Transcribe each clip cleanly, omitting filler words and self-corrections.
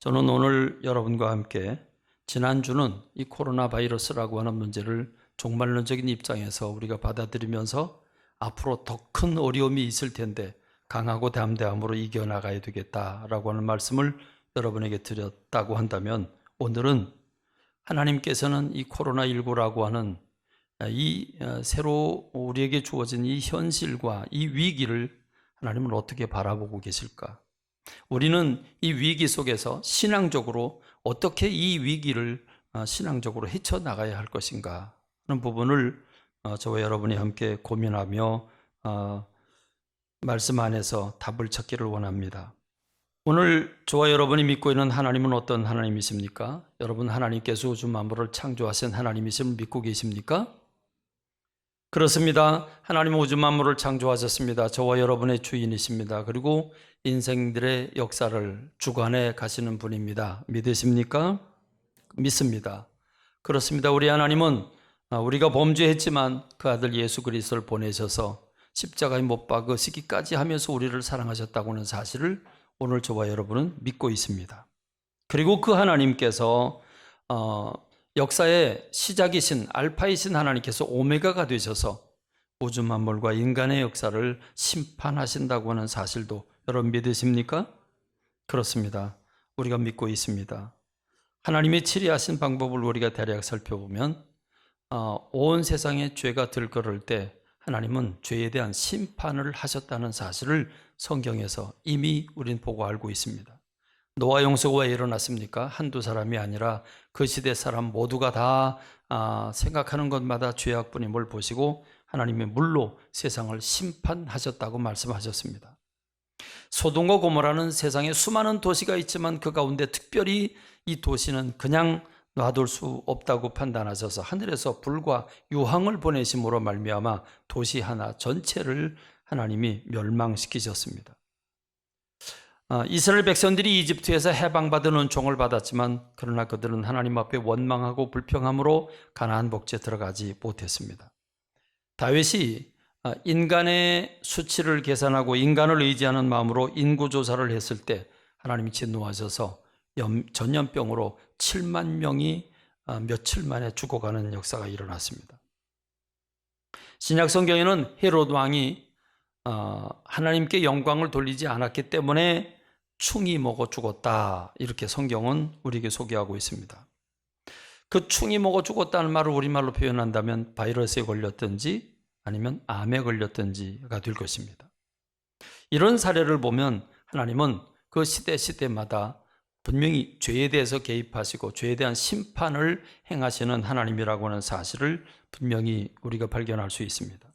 저는 오늘 여러분과 함께 지난주는 이 코로나 바이러스라고 하는 문제를 종말론적인 입장에서 우리가 받아들이면서 앞으로 더 큰 어려움이 있을 텐데 강하고 담대함으로 이겨나가야 되겠다라고 하는 말씀을 여러분에게 드렸다고 한다면, 오늘은 하나님께서는 이 코로나19라고 하는 이 새로 우리에게 주어진 이 현실과 이 위기를 하나님은 어떻게 바라보고 계실까? 우리는 이 위기 속에서 신앙적으로 어떻게 이 위기를 신앙적으로 헤쳐나가야 할 것인가 하는 부분을 저와 여러분이 함께 고민하며 말씀 안에서 답을 찾기를 원합니다. 오늘 저와 여러분이 믿고 있는 하나님은 어떤 하나님이십니까? 여러분, 하나님께서 우주 만물을 창조하신 하나님이심을 믿고 계십니까? 그렇습니다. 하나님은 우주 만물을 창조하셨습니다. 저와 여러분의 주인이십니다. 그리고 인생들의 역사를 주관해 가시는 분입니다. 믿으십니까? 믿습니다. 그렇습니다. 우리 하나님은 우리가 범죄했지만 그 아들 예수 그리스도를 보내셔서 십자가에 못 박으시기까지 하면서 우리를 사랑하셨다고 하는 사실을 오늘 저와 여러분은 믿고 있습니다. 그리고 그 하나님께서 역사의 시작이신 알파이신 하나님께서 오메가가 되셔서 우주 만물과 인간의 역사를 심판하신다고 하는 사실도 여러분 믿으십니까? 그렇습니다. 우리가 믿고 있습니다. 하나님의 치리하신 방법을 우리가 대략 살펴보면 온 세상에 죄가 들끓을 때 하나님은 죄에 대한 심판을 하셨다는 사실을 성경에서 이미 우린 보고 알고 있습니다. 노아 홍수가 왜 일어났습니까? 한두 사람이 아니라 그 시대 사람 모두가 다 생각하는 것마다 죄악뿐임을 보시고 하나님의 물로 세상을 심판하셨다고 말씀하셨습니다. 소돔과 고모라는 세상에 수많은 도시가 있지만 그 가운데 특별히 이 도시는 그냥 놔둘 수 없다고 판단하셔서 하늘에서 불과 유황을 보내심으로 말미암아 도시 하나 전체를 하나님이 멸망시키셨습니다. 이스라엘 백성들이 이집트에서 해방받은 은총을 받았지만 그러나 그들은 하나님 앞에 원망하고 불평함으로 가나안 복지에 들어가지 못했습니다. 다윗이 인간의 수치를 계산하고 인간을 의지하는 마음으로 인구조사를 했을 때 하나님이 진노하셔서 전염병으로 7만 명이 며칠 만에 죽어가는 역사가 일어났습니다. 신약 성경에는 헤롯 왕이 하나님께 영광을 돌리지 않았기 때문에 충이 먹어 죽었다, 이렇게 성경은 우리에게 소개하고 있습니다. 그 충이 먹어 죽었다는 말을 우리말로 표현한다면 바이러스에 걸렸든지 아니면 암에 걸렸든지가 될 것입니다. 이런 사례를 보면 하나님은 그 시대마다 분명히 죄에 대해서 개입하시고 죄에 대한 심판을 행하시는 하나님이라고 하는 사실을 분명히 우리가 발견할 수 있습니다.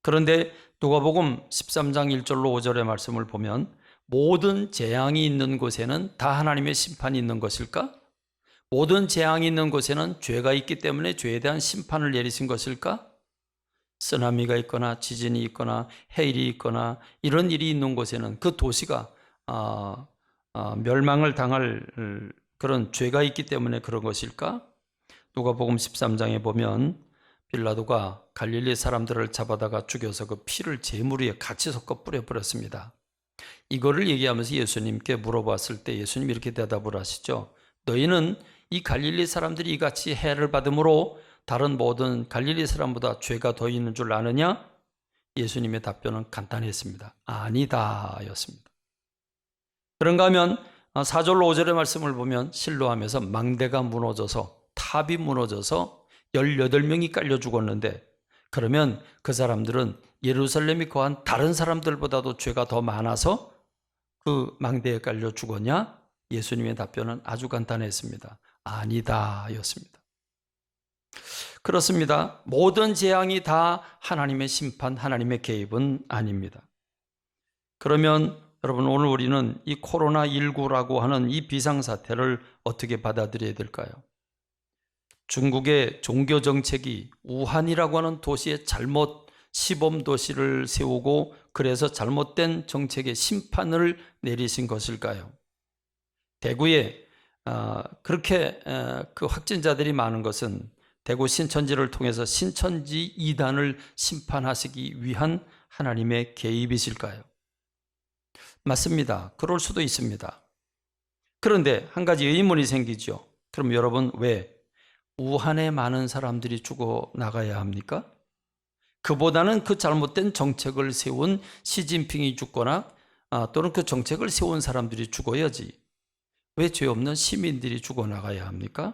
그런데 누가복음 13장 1절로 5절의 말씀을 보면 모든 재앙이 있는 곳에는 다 하나님의 심판이 있는 것일까? 모든 재앙이 있는 곳에는 죄가 있기 때문에 죄에 대한 심판을 내리신 것일까? 쓰나미가 있거나 지진이 있거나 해일이 있거나 이런 일이 있는 곳에는 그 도시가 멸망을 당할 그런 죄가 있기 때문에 그런 것일까? 누가복음 13장에 보면 빌라도가 갈릴리 사람들을 잡아다가 죽여서 그 피를 제물 위에 같이 섞어 뿌려버렸습니다. 이거를 얘기하면서 예수님께 물어봤을 때 예수님이 이렇게 대답을 하시죠. 너희는 이 갈릴리 사람들이 이같이 해를 받음으로 다른 모든 갈릴리 사람보다 죄가 더 있는 줄 아느냐? 예수님의 답변은 간단했습니다. 아니다 였습니다. 그런가 하면 4절로 5절의 말씀을 보면 실로암에서 망대가 무너져서 탑이 무너져서 18명이 깔려 죽었는데, 그러면 그 사람들은 예루살렘이 거한 다른 사람들보다도 죄가 더 많아서 그 망대에 깔려 죽었냐? 예수님의 답변은 아주 간단했습니다. 아니다 였습니다. 그렇습니다. 모든 재앙이 다 하나님의 심판, 하나님의 개입은 아닙니다. 그러면 여러분, 오늘 우리는 이 코로나19라고 하는 이 비상사태를 어떻게 받아들여야 될까요? 중국의 종교정책이 우한이라고 하는 도시에 잘못 시범도시를 세우고 그래서 잘못된 정책의 심판을 내리신 것일까요? 대구에 그렇게 그 확진자들이 많은 것은 대구 신천지를 통해서 신천지 이단을 심판하시기 위한 하나님의 개입이실까요? 맞습니다. 그럴 수도 있습니다. 그런데 한 가지 의문이 생기죠. 그럼 여러분, 왜 우한에 많은 사람들이 죽어 나가야 합니까? 그보다는 그 잘못된 정책을 세운 시진핑이 죽거나 또는 그 정책을 세운 사람들이 죽어야지. 왜 죄 없는 시민들이 죽어나가야 합니까?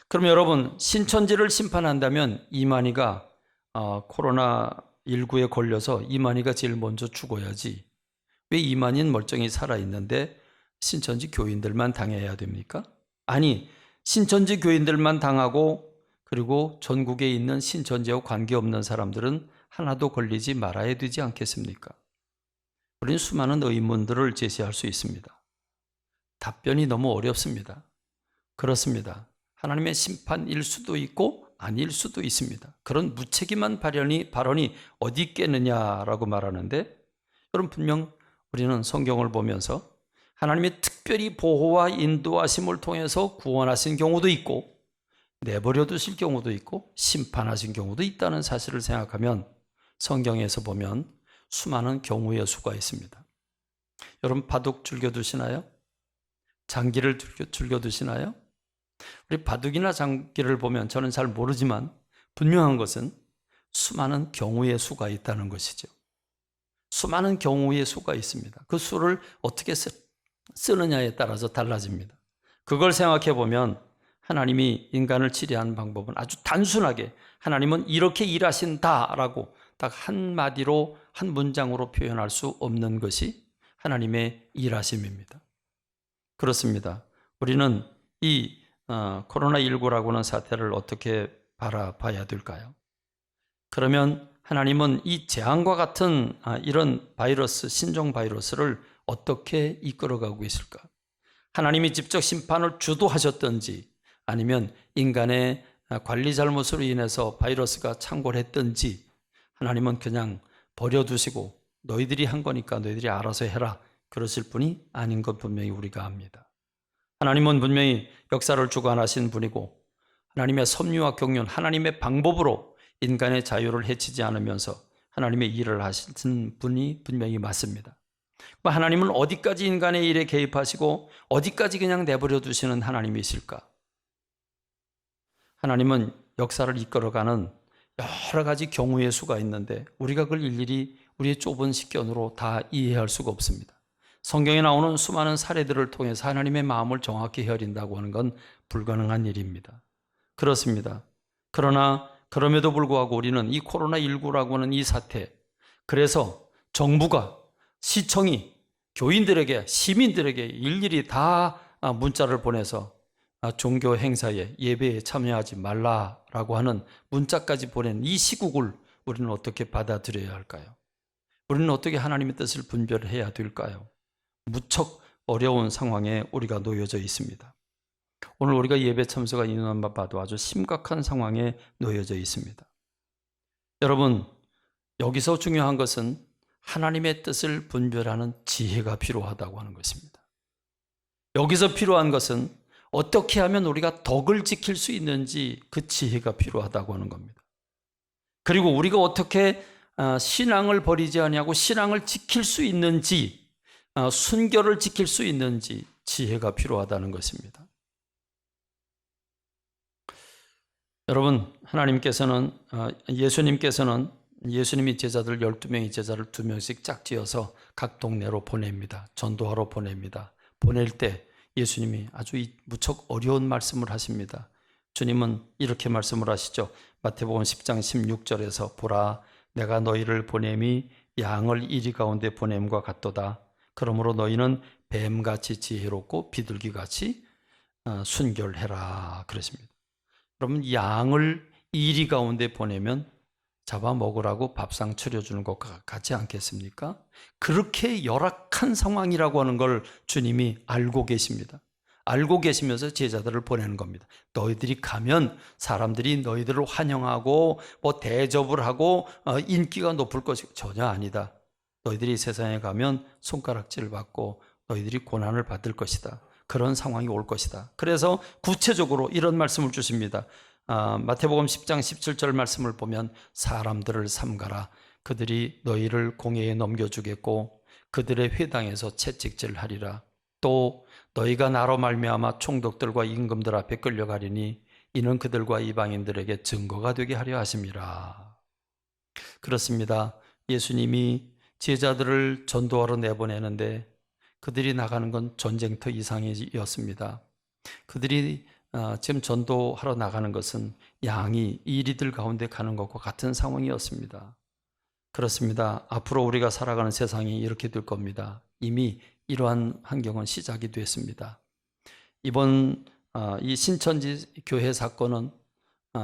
그럼 여러분, 신천지를 심판한다면 이만희가 코로나19에 걸려서 이만희가 제일 먼저 죽어야지. 왜 이만희는 멀쩡히 살아있는데 신천지 교인들만 당해야 됩니까? 아니, 신천지 교인들만 당하고 그리고 전국에 있는 신천지와 관계없는 사람들은 하나도 걸리지 말아야 되지 않겠습니까? 우리는 수많은 의문들을 제시할 수 있습니다. 답변이 너무 어렵습니다. 그렇습니다. 하나님의 심판일 수도 있고 아닐 수도 있습니다. 그런 무책임한 발언이 어디 있겠느냐라고 말하는데, 여러분, 분명 우리는 성경을 보면서 하나님의 특별히 보호와 인도하심을 통해서 구원하신 경우도 있고 내버려 두실 경우도 있고 심판하신 경우도 있다는 사실을 생각하면 성경에서 보면 수많은 경우의 수가 있습니다. 여러분, 바둑 즐겨 두시나요? 장기를 즐겨 두시나요? 우리 바둑이나 장기를 보면 저는 잘 모르지만 분명한 것은 수많은 경우의 수가 있다는 것이죠. 수많은 경우의 수가 있습니다. 그 수를 어떻게 쓰느냐에 따라서 달라집니다. 그걸 생각해 보면 하나님이 인간을 치료하는 방법은 아주 단순하게 하나님은 이렇게 일하신다라고 딱 한마디로 한 문장으로 표현할 수 없는 것이 하나님의 일하심입니다. 그렇습니다. 우리는 이 코로나19라고 하는 사태를 어떻게 바라봐야 될까요? 그러면 하나님은 이 재앙과 같은 이런 바이러스, 신종 바이러스를 어떻게 이끌어가고 있을까? 하나님이 직접 심판을 주도하셨던지 아니면 인간의 관리 잘못으로 인해서 바이러스가 창궐했던지 하나님은 그냥 버려두시고 너희들이 한 거니까 너희들이 알아서 해라 그러실 분이 아닌 것 분명히 우리가 압니다. 하나님은 분명히 역사를 주관하신 분이고 하나님의 섭리와 경륜, 하나님의 방법으로 인간의 자유를 해치지 않으면서 하나님의 일을 하신 분이 분명히 맞습니다. 하나님은 어디까지 인간의 일에 개입하시고 어디까지 그냥 내버려 두시는 하나님이실까? 하나님은 역사를 이끌어가는 여러 가지 경우의 수가 있는데 우리가 그걸 일일이 우리의 좁은 식견으로 다 이해할 수가 없습니다. 성경에 나오는 수많은 사례들을 통해서 하나님의 마음을 정확히 헤아린다고 하는 건 불가능한 일입니다. 그렇습니다. 그러나 그럼에도 불구하고 우리는 이 코로나19라고 하는 이 사태, 그래서 정부가, 시청이 교인들에게, 시민들에게 일일이 다 문자를 보내서 종교 행사에, 예배에 참여하지 말라라고 하는 문자까지 보낸 이 시국을 우리는 어떻게 받아들여야 할까요? 우리는 어떻게 하나님의 뜻을 분별해야 될까요? 무척 어려운 상황에 우리가 놓여져 있습니다. 오늘 우리가 예배 참석한 인원만 봐도 아주 심각한 상황에 놓여져 있습니다. 여러분, 여기서 중요한 것은 하나님의 뜻을 분별하는 지혜가 필요하다고 하는 것입니다. 여기서 필요한 것은 어떻게 하면 우리가 덕을 지킬 수 있는지 그 지혜가 필요하다고 하는 겁니다. 그리고 우리가 어떻게 신앙을 버리지 아니하고 신앙을 지킬 수 있는지, 순결을 지킬 수 있는지 지혜가 필요하다는 것입니다. 여러분, 하나님께서는 예수님이 제자들 12명의 제자를 2명씩 짝지어서 각 동네로 보냅니다. 전도하러 보냅니다. 보낼 때 예수님이 아주 무척 어려운 말씀을 하십니다. 주님은 이렇게 말씀을 하시죠. 마태복음 10장 16절에서 보라, 내가 너희를 보냄이 양을 이리 가운데 보냄과 같도다. 그러므로 너희는 뱀같이 지혜롭고 비둘기같이 순결해라 그러십니다. 그러면 양을 이리 가운데 보내면 잡아먹으라고 밥상 차려주는 것과 같지 않겠습니까? 그렇게 열악한 상황이라고 하는 걸 주님이 알고 계십니다. 알고 계시면서 제자들을 보내는 겁니다. 너희들이 가면 사람들이 너희들을 환영하고 대접을 하고 인기가 높을 것이고 전혀 아니다. 너희들이 세상에 가면 손가락질 받고 너희들이 고난을 받을 것이다. 그런 상황이 올 것이다. 그래서 구체적으로 이런 말씀을 주십니다. 마태복음 10장 17절 말씀을 보면 사람들을 삼가라. 그들이 너희를 공회에 넘겨주겠고 그들의 회당에서 채찍질하리라. 또 너희가 나로 말미암아 총독들과 임금들 앞에 끌려가리니 이는 그들과 이방인들에게 증거가 되게 하려 하심이라. 그렇습니다. 예수님이 제자들을 전도하러 내보내는데 그들이 나가는 건 전쟁터 이상이었습니다. 그들이 지금 전도하러 나가는 것은 양이 이리들 가운데 가는 것과 같은 상황이었습니다. 그렇습니다. 앞으로 우리가 살아가는 세상이 이렇게 될 겁니다. 이미 이러한 환경은 시작이 됐습니다. 이번 이 신천지 교회 사건은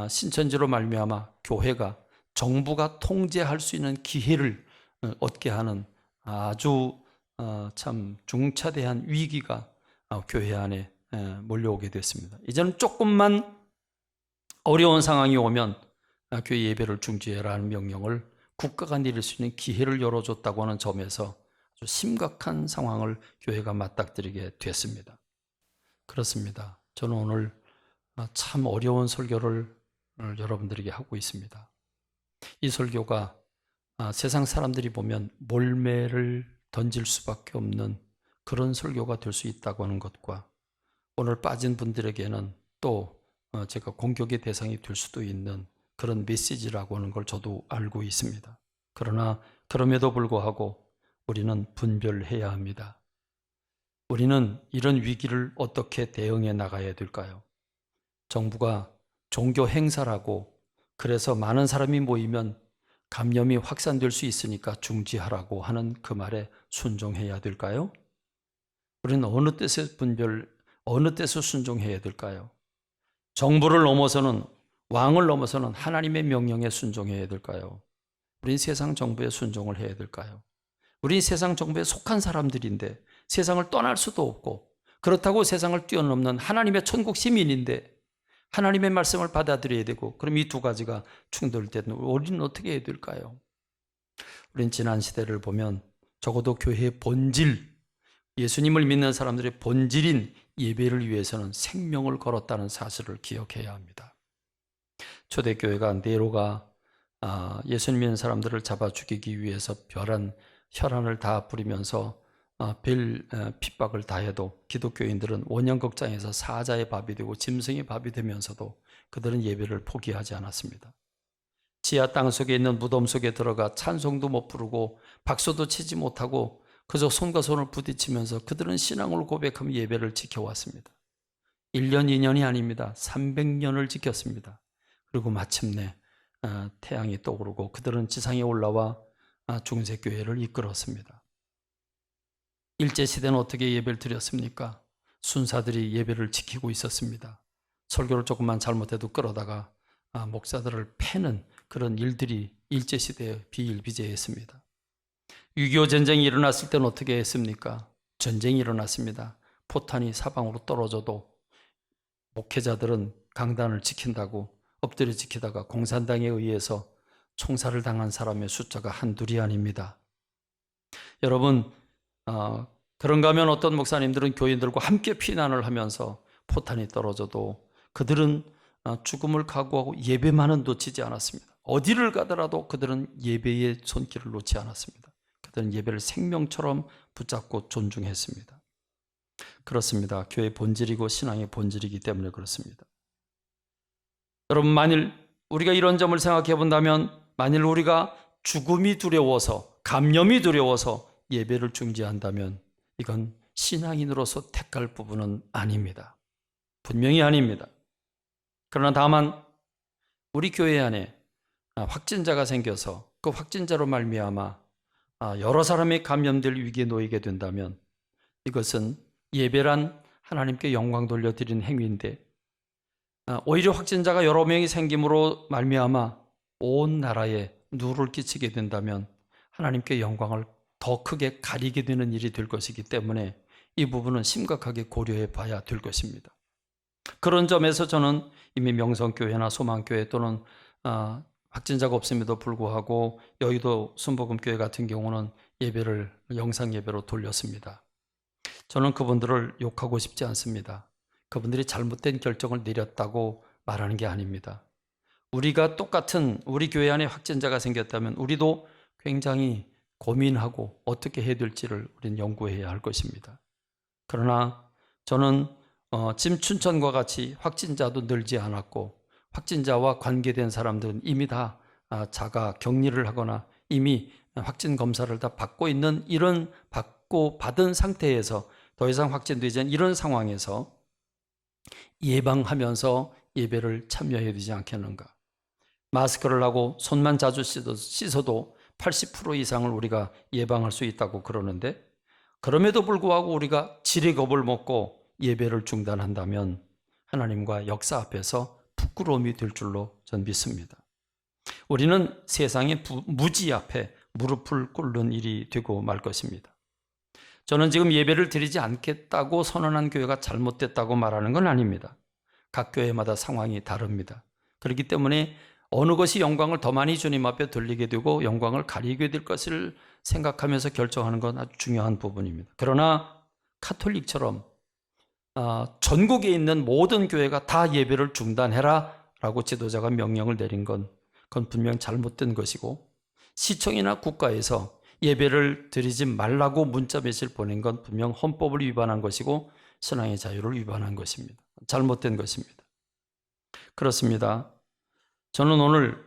신천지로 말미암아 교회가 정부가 통제할 수 있는 기회를 얻게 하는 아주 참 중차대한 위기가 교회 안에 몰려오게 됐습니다. 이제는 조금만 어려운 상황이 오면 교회 예배를 중지해라는 명령을 국가가 내릴 수 있는 기회를 열어줬다고 하는 점에서 아주 심각한 상황을 교회가 맞닥뜨리게 됐습니다. 그렇습니다. 저는 오늘 참 어려운 설교를 여러분들에게 하고 있습니다. 이 설교가 세상 사람들이 보면 몰매를 던질 수밖에 없는 그런 설교가 될 수 있다고 하는 것과 오늘 빠진 분들에게는 또 제가 공격의 대상이 될 수도 있는 그런 메시지라고 하는 걸 저도 알고 있습니다. 그러나 그럼에도 불구하고 우리는 분별해야 합니다. 우리는 이런 위기를 어떻게 대응해 나가야 될까요? 정부가 종교 행사라고 그래서 많은 사람이 모이면 감염이 확산될 수 있으니까 중지하라고 하는 그 말에 순종해야 될까요? 우리는 어느 뜻에서 순종해야 될까요? 정부를 넘어서는 왕을 넘어서는 하나님의 명령에 순종해야 될까요? 우린 세상 정부에 순종을 해야 될까요? 우린 세상 정부에 속한 사람들인데 세상을 떠날 수도 없고 그렇다고 세상을 뛰어넘는 하나님의 천국 시민인데 하나님의 말씀을 받아들여야 되고 그럼 이 두 가지가 충돌될 때는 우리는 어떻게 해야 될까요? 우린 지난 시대를 보면 적어도 교회의 본질, 예수님을 믿는 사람들의 본질인 예배를 위해서는 생명을 걸었다는 사실을 기억해야 합니다. 초대교회가 네로가 예수님 믿는 사람들을 잡아 죽이기 위해서 혈안을 다 뿌리면서 별 핍박을 다해도 기독교인들은 원형극장에서 사자의 밥이 되고 짐승의 밥이 되면서도 그들은 예배를 포기하지 않았습니다. 지하 땅 속에 있는 무덤 속에 들어가 찬송도 못 부르고 박수도 치지 못하고 그저 손과 손을 부딪히면서 그들은 신앙을 고백하며 예배를 지켜왔습니다. 1년, 2년이 아닙니다. 300년을 지켰습니다. 그리고 마침내 태양이 떠오르고 그들은 지상에 올라와 중세교회를 이끌었습니다. 일제시대는 어떻게 예배를 드렸습니까? 순사들이 예배를 지키고 있었습니다. 설교를 조금만 잘못해도 끌어다가 목사들을 패는 그런 일들이 일제시대에 비일비재했습니다. 6.25 전쟁이 일어났을 때는 어떻게 했습니까? 전쟁이 일어났습니다. 포탄이 사방으로 떨어져도 목회자들은 강단을 지킨다고 엎드려 지키다가 공산당에 의해서 총살을 당한 사람의 숫자가 한둘이 아닙니다. 여러분, 그런가 하면 어떤 목사님들은 교인들과 함께 피난을 하면서 포탄이 떨어져도 그들은 죽음을 각오하고 예배만은 놓치지 않았습니다. 어디를 가더라도 그들은 예배의 손길을 놓지 않았습니다. 그들은 예배를 생명처럼 붙잡고 존중했습니다. 그렇습니다. 교회의 본질이고 신앙의 본질이기 때문에 그렇습니다. 여러분, 만일 우리가 이런 점을 생각해 본다면 만일 우리가 죽음이 두려워서 감염이 두려워서 예배를 중지한다면 이건 신앙인으로서 택할 부분은 아닙니다. 분명히 아닙니다. 그러나 다만 우리 교회 안에 확진자가 생겨서 그 확진자로 말미암아 여러 사람이 감염될 위기에 놓이게 된다면 이것은 예배란 하나님께 영광 돌려드리는 행위인데 오히려 확진자가 여러 명이 생김으로 말미암아 온 나라에 누를 끼치게 된다면 하나님께 영광을 더 크게 가리게 되는 일이 될 것이기 때문에 이 부분은 심각하게 고려해 봐야 될 것입니다. 그런 점에서 저는 이미 명성교회나 소망교회 또는 확진자가 없음에도 불구하고 여의도 순복음교회 같은 경우는 예배를 영상 예배로 돌렸습니다. 저는 그분들을 욕하고 싶지 않습니다. 그분들이 잘못된 결정을 내렸다고 말하는 게 아닙니다. 우리가 똑같은 우리 교회 안에 확진자가 생겼다면 우리도 굉장히 고민하고 어떻게 해야 될지를 우리는 연구해야 할 것입니다. 그러나 저는 지금 춘천과 같이 확진자도 늘지 않았고 확진자와 관계된 사람들은 이미 다 자가 격리를 하거나 이미 확진 검사를 다 받고 있는 이런 받은 상태에서 더 이상 확진되지 않은 이런 상황에서 예방하면서 예배를 참여해야 되지 않겠는가. 마스크를 하고 손만 자주 씻어도 80% 이상을 우리가 예방할 수 있다고 그러는데 그럼에도 불구하고 우리가 지레겁을 먹고 예배를 중단한다면 하나님과 역사 앞에서 부끄러움이 될 줄로 전 믿습니다. 우리는 세상의 무지 앞에 무릎을 꿇는 일이 되고 말 것입니다. 저는 지금 예배를 드리지 않겠다고 선언한 교회가 잘못됐다고 말하는 건 아닙니다. 각 교회마다 상황이 다릅니다. 그렇기 때문에 어느 것이 영광을 더 많이 주님 앞에 돌리게 되고 영광을 가리게 될 것을 생각하면서 결정하는 건 아주 중요한 부분입니다. 그러나 카톨릭처럼 전국에 있는 모든 교회가 다 예배를 중단해라 라고 지도자가 명령을 내린 그건 분명 잘못된 것이고, 시청이나 국가에서 예배를 드리지 말라고 문자 메시지를 보낸 건 분명 헌법을 위반한 것이고 신앙의 자유를 위반한 것입니다. 잘못된 것입니다. 그렇습니다. 저는 오늘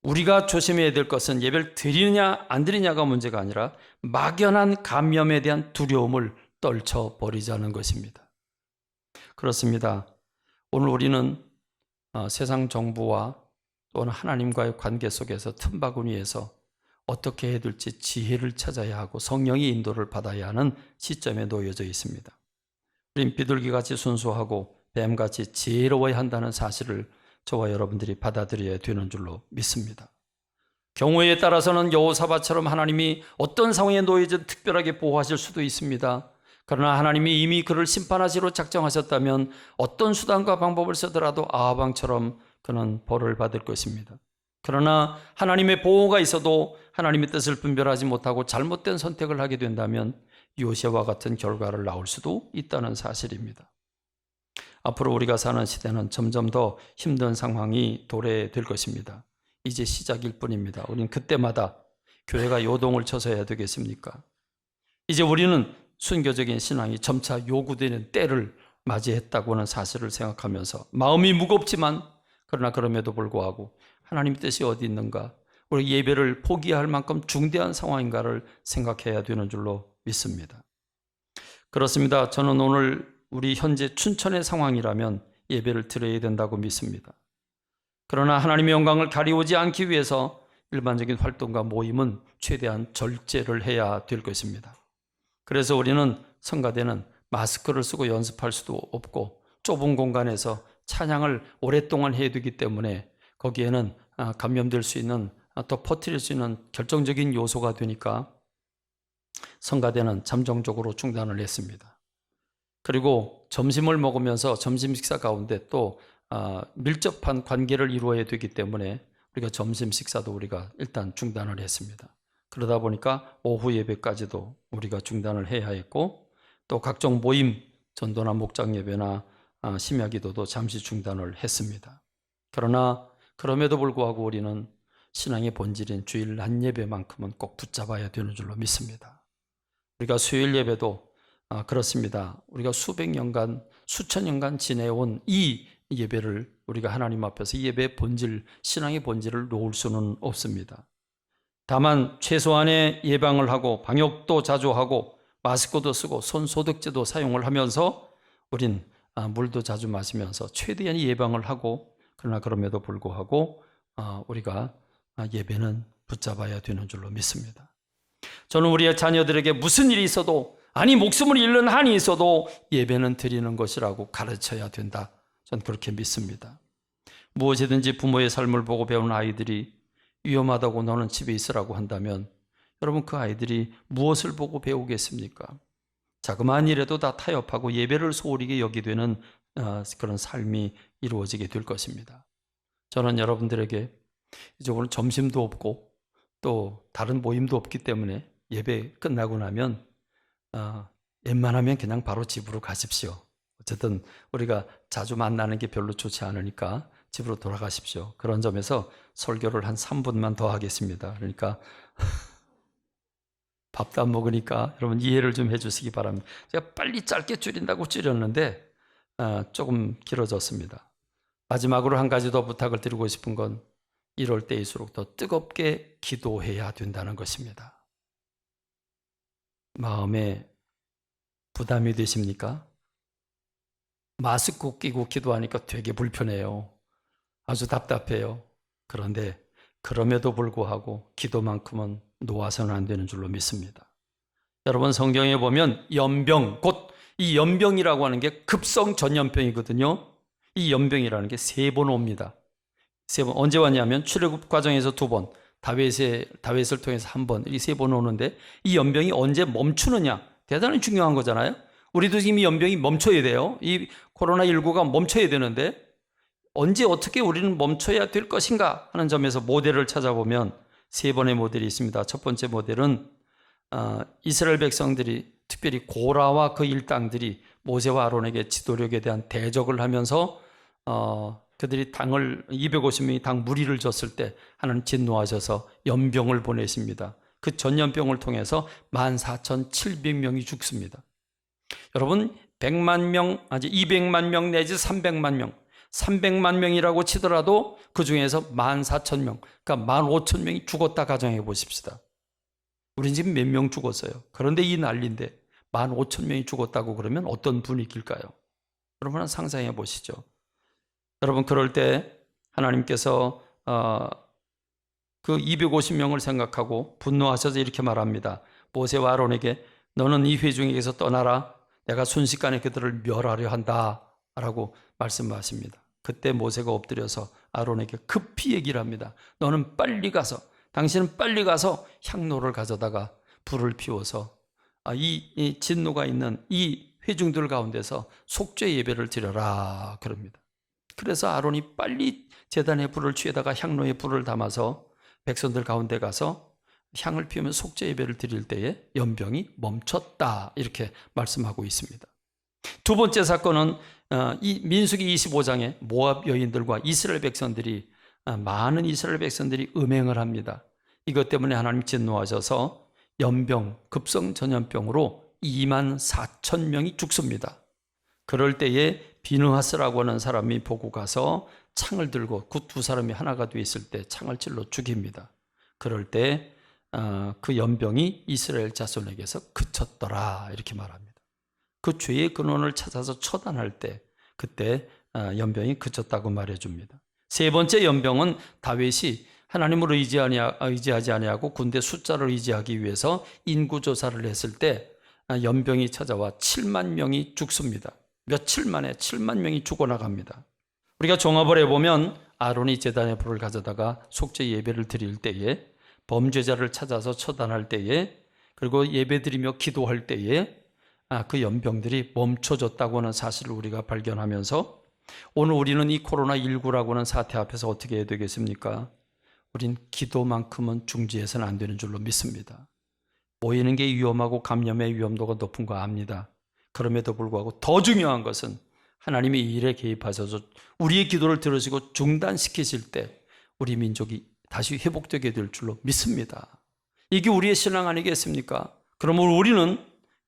우리가 조심해야 될 것은 예배를 드리느냐 안 드리냐가 문제가 아니라 막연한 감염에 대한 두려움을 떨쳐버리자는 것입니다. 그렇습니다. 오늘 우리는 세상 정부와 또는 하나님과의 관계 속에서 틈바구니에서 어떻게 해야 될지 지혜를 찾아야 하고 성령의 인도를 받아야 하는 시점에 놓여져 있습니다. 우린 비둘기같이 순수하고 뱀같이 지혜로워야 한다는 사실을 저와 여러분들이 받아들여야 되는 줄로 믿습니다. 경우에 따라서는 여호사밧처럼 하나님이 어떤 상황에 놓여져 특별하게 보호하실 수도 있습니다. 그러나 하나님이 이미 그를 심판하시로 작정하셨다면 어떤 수단과 방법을 쓰더라도 아하방처럼 그는 벌을 받을 것입니다. 그러나 하나님의 보호가 있어도 하나님의 뜻을 분별하지 못하고 잘못된 선택을 하게 된다면 요새와 같은 결과를 낳을 수도 있다는 사실입니다. 앞으로 우리가 사는 시대는 점점 더 힘든 상황이 도래될 것입니다. 이제 시작일 뿐입니다. 우리는 그때마다 교회가 요동을 쳐서 해야 되겠습니까? 이제 우리는 순교적인 신앙이 점차 요구되는 때를 맞이했다고는 사실을 생각하면서 마음이 무겁지만 그러나 그럼에도 불구하고 하나님 뜻이 어디 있는가, 우리 예배를 포기할 만큼 중대한 상황인가를 생각해야 되는 줄로 믿습니다. 그렇습니다. 저는 오늘 우리 현재 춘천의 상황이라면 예배를 드려야 된다고 믿습니다. 그러나 하나님의 영광을 가리우지 않기 위해서 일반적인 활동과 모임은 최대한 절제를 해야 될 것입니다. 그래서 우리는 성가대는 마스크를 쓰고 연습할 수도 없고 좁은 공간에서 찬양을 오랫동안 해야 되기 때문에 거기에는 감염될 수 있는, 또 퍼뜨릴 수 있는 결정적인 요소가 되니까 성가대는 잠정적으로 중단을 했습니다. 그리고 점심을 먹으면서 점심 식사 가운데 또 밀접한 관계를 이루어야 되기 때문에 우리가 점심 식사도 우리가 일단 중단을 했습니다. 그러다 보니까 오후 예배까지도 우리가 중단을 해야 했고, 또 각종 모임, 전도나 목장 예배나 심야 기도도 잠시 중단을 했습니다. 그러나 그럼에도 불구하고 우리는 신앙의 본질인 주일 낮 예배만큼은 꼭 붙잡아야 되는 줄로 믿습니다. 우리가 수요일 예배도 그렇습니다. 우리가 수백 년간, 수천 년간 지내온 이 예배를 우리가 하나님 앞에서 이 예배의 본질, 신앙의 본질을 놓을 수는 없습니다. 다만 최소한의 예방을 하고 방역도 자주 하고 마스크도 쓰고 손 소독제도 사용을 하면서 우린 물도 자주 마시면서 최대한 예방을 하고, 그러나 그럼에도 불구하고 우리가 예배는 붙잡아야 되는 줄로 믿습니다. 저는 우리의 자녀들에게 무슨 일이 있어도, 아니 목숨을 잃는 한이 있어도 예배는 드리는 것이라고 가르쳐야 된다. 전 그렇게 믿습니다. 무엇이든지 부모의 삶을 보고 배운 아이들이 위험하다고 너는 집에 있으라고 한다면 여러분 그 아이들이 무엇을 보고 배우겠습니까? 자그마한 일에도 다 타협하고 예배를 소홀히 여기게 되는 그런 삶이 이루어지게 될 것입니다. 저는 여러분들에게 이제 오늘 점심도 없고 또 다른 모임도 없기 때문에 예배 끝나고 나면 웬만하면 그냥 바로 집으로 가십시오. 어쨌든 우리가 자주 만나는 게 별로 좋지 않으니까 집으로 돌아가십시오. 그런 점에서 설교를 한 3분만 더 하겠습니다. 그러니까 밥도 안 먹으니까 여러분 이해를 좀 해주시기 바랍니다. 제가 빨리 짧게 줄인다고 줄였는데 조금 길어졌습니다. 마지막으로 한 가지 더 부탁을 드리고 싶은 건 이럴 때일수록 더 뜨겁게 기도해야 된다는 것입니다. 마음에 부담이 되십니까? 마스크 끼고 기도하니까 되게 불편해요. 아주 답답해요. 그런데 그럼에도 불구하고 기도만큼은 놓아서는 안 되는 줄로 믿습니다. 여러분 성경에 보면 연병, 곧 이 연병이라고 하는 게 급성 전염병이거든요. 이 연병이라는 게 3번 옵니다. 3번. 언제 왔냐면 출애굽 과정에서 2번, 다윗을 통해서 1번, 이 3번 오는데 이 연병이 언제 멈추느냐 대단히 중요한 거잖아요. 우리도 지금 이 연병이 멈춰야 돼요. 이 코로나19가 멈춰야 되는데 언제 어떻게 우리는 멈춰야 될 것인가 하는 점에서 모델을 찾아보면 3번의 모델이 있습니다. 첫 번째 모델은 이스라엘 백성들이 특별히 고라와 그 일당들이 모세와 아론에게 지도력에 대한 대적을 하면서 그들이 당을 250명이 당 무리를 줬을 때 하나님 진노하셔서 연병을 보내십니다. 그 전염병을 통해서 14,700명이 죽습니다. 여러분 100만 명, 아직 200만 명 내지 300만 명, 300만 명이라고 치더라도 그 중에서 14,000명, 그러니까 15,000명이 죽었다 가정해 보십시다. 우린 지금 몇 명 죽었어요. 그런데 이 난리인데 15,000명이 죽었다고 그러면 어떤 분위기일까요? 여러분 상상해 보시죠. 여러분 그럴 때 하나님께서 그 250명을 생각하고 분노하셔서 이렇게 말합니다. 모세와 아론에게 너는 이 회중에게서 떠나라. 내가 순식간에 그들을 멸하려 한다 라고 말씀하십니다. 그때 모세가 엎드려서 아론에게 급히 얘기를 합니다. 너는 빨리 가서, 당신은 빨리 가서 향로를 가져다가 불을 피워서 이 진노가 있는 이 회중들 가운데서 속죄 예배를 드려라 그럽니다. 그래서 아론이 빨리 제단에 불을 취에다가 향로에 불을 담아서 백성들 가운데 가서 향을 피우면 속죄 예배를 드릴 때에 연병이 멈췄다 이렇게 말씀하고 있습니다. 두 번째 사건은 이 민수기 25장에 모압 여인들과 이스라엘 백성들이 많은 이스라엘 백성들이 음행을 합니다. 이것 때문에 하나님 진노하셔서 연병, 급성 전염병으로 24,000명이 죽습니다. 그럴 때에 비느하스라고 하는 사람이 보고 가서 창을 들고 그 두 사람이 하나가 되어 있을 때 창을 찔러 죽입니다. 그럴 때 그 연병이 이스라엘 자손에게서 그쳤더라 이렇게 말합니다. 그 죄의 근원을 찾아서 처단할 때 그때 연병이 그쳤다고 말해줍니다. 세 번째 연병은 다윗이 하나님을 의지하지 아니하고 군대 숫자를 의지하기 위해서 인구조사를 했을 때 연병이 찾아와 7만 명이 죽습니다. 며칠 만에 7만 명이 죽어나갑니다. 우리가 종합을 해보면 아론이 제단에 불을 가져다가 속죄 예배를 드릴 때에 범죄자를 찾아서 처단할 때에 그리고 예배드리며 기도할 때에 그 연병들이 멈춰졌다고 하는 사실을 우리가 발견하면서 오늘 우리는 이 코로나19라고 하는 사태 앞에서 어떻게 해야 되겠습니까? 우린 기도만큼은 중지해서는 안 되는 줄로 믿습니다. 모이는 게 위험하고 감염의 위험도가 높은 거 압니다. 그럼에도 불구하고 더 중요한 것은 하나님이 이 일에 개입하셔서 우리의 기도를 들으시고 중단시키실 때 우리 민족이 다시 회복되게 될 줄로 믿습니다. 이게 우리의 신앙 아니겠습니까? 그러므로 우리는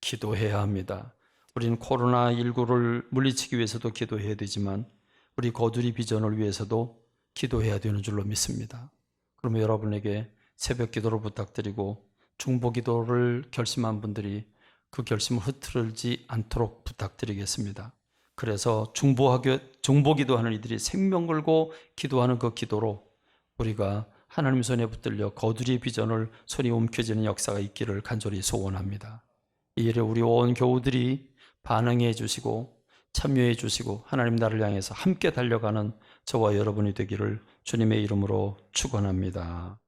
기도해야 합니다. 우리는 코로나19를 물리치기 위해서도 기도해야 되지만 우리 거두리 비전을 위해서도 기도해야 되는 줄로 믿습니다. 그러면 여러분에게 새벽 기도를 부탁드리고 중보 기도를 결심한 분들이 그 결심을 흐트러지지 않도록 부탁드리겠습니다. 그래서 중보 기도하는 이들이 생명 걸고 기도하는 그 기도로 우리가 하나님 손에 붙들려 거두리 비전을 손이 움켜쥐는 역사가 있기를 간절히 소원합니다. 이 일에 우리 온 교우들이 반응해 주시고 참여해 주시고 하나님 나라를 향해서 함께 달려가는 저와 여러분이 되기를 주님의 이름으로 축원합니다.